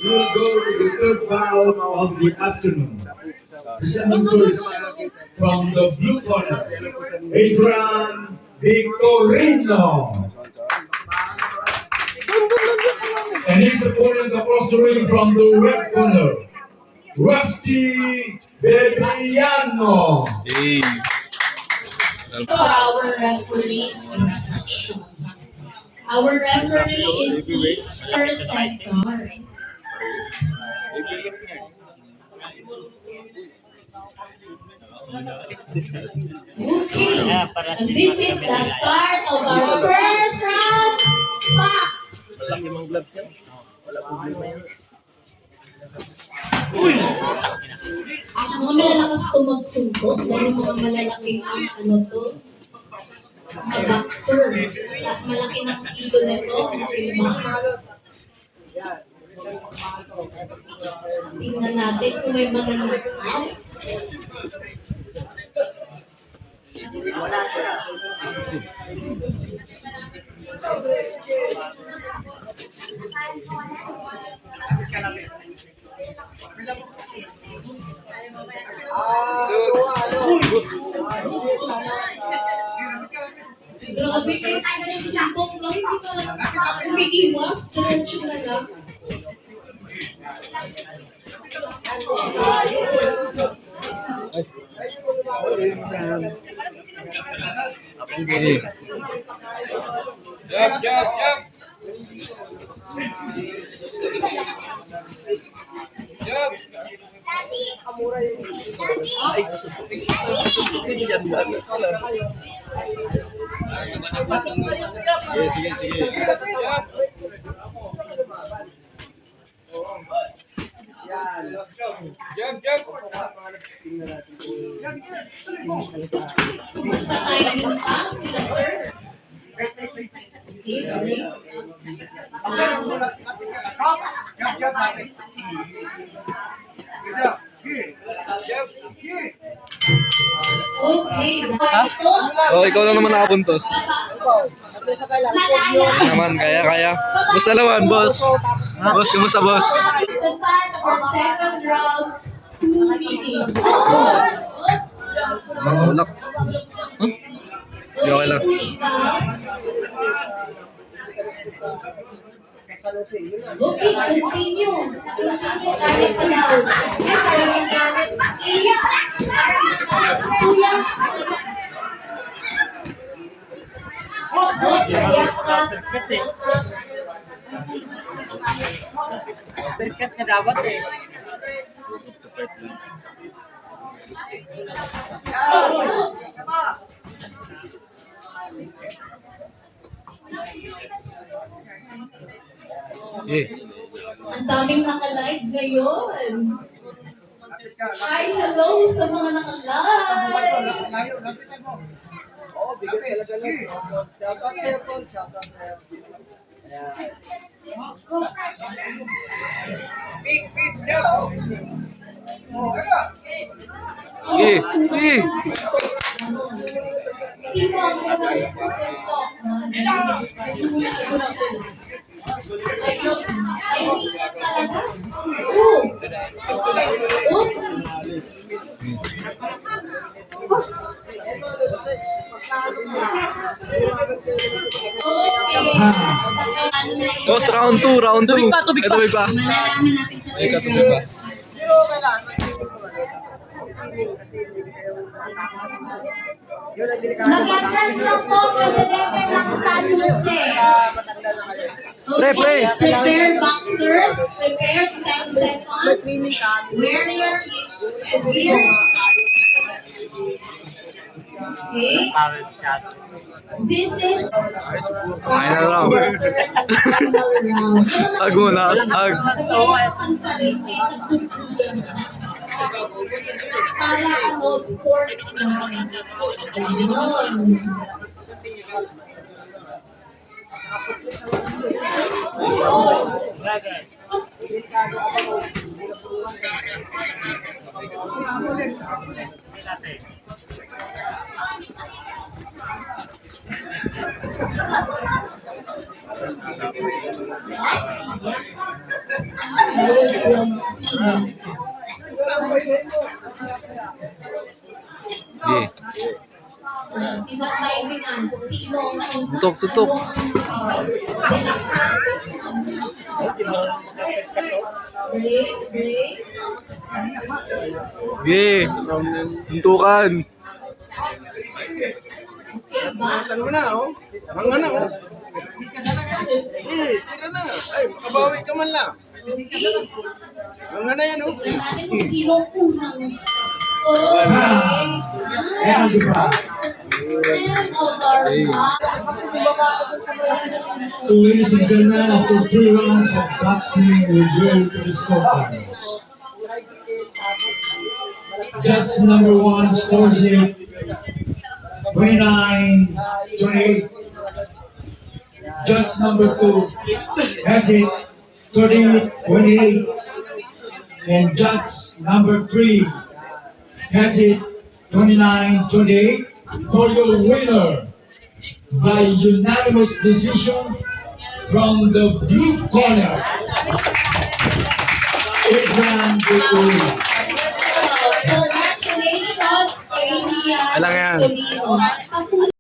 We will go to the third bout of the afternoon. Presenting first from the blue corner, Adrian Victorino. And his opponent across the ring from the red corner, Rusty Bediano. Hey. Our referee's instruction. Our referee is Sir Cesar. Okay, and this is the start of our first round. Box. Ang mga malalakas to magsuntok, dahil mga malalaking ang ano to, mga boxer. At malaki ng kilo nito, timbang. Tingnan natin kung may mga knockout. Grabe kayo sa sumbong lang, hindi ka umiiwas, diretso na lang. Jump, jump, jump. Jump. Sige, sige. Jump. Jump, jump. Pumunta tayo yung box, sila sir. Okay, ito. Oh, ikaw lang naman nakapuntos. Naman, kaya. Boss Alawan, boss. Boss, kumusta, boss? The start of our second round, 2 minutes. Ulak. Huh? Hindi, okay lang. Push down. Okay, continue. Continue, kaya pa daw. Ay, parang yung gamit sa iya. Parang yung gamit sa kuya. Iyak ka. Berkat na dapat eh. Eh, Ang daming naka-live ngayon. Hi, hello sa mga naka-live. eh. Sino ang mga susuntok? Ayun, ay minsan talaga. Oh! Oh! Boss, round 2, round 2. Tubig pa. Ito, may pa. Malalaman natin sa Ay, katuloy pa. Mag-entrance lang po, presidente ng San Jose. Pre. Prepare boxers, prepare 10 seconds. Wear your gear. Okay? This is Final round. final round. Ag muna, ag. Nagkakaroon pa rin, eh, nagtugtugan na. Para ano, sports na. Ganon. Yeah. Iba't kaibigan, sino ang una? Tutok, tutok. Break, break. Yeah. Tuntukan. Okay, box. Ano na, oh? Mga na, oh. Tira na. Ay, makabawi ka man lang. Okay. Mga na yan, oh. Tignan natin kung sino ang unang. And the box. End of our box. Ladies and gentlemen, after 3 rounds of boxing, we go to the scorecards. Judge number 1 scores it 29-28. Judge number 2 has it 30-28. And judge number 3 has it 29-28 for your winner by unanimous decision from the blue corner. Adrian Victoria. Congratulations, Amy Alang yan. Tolino.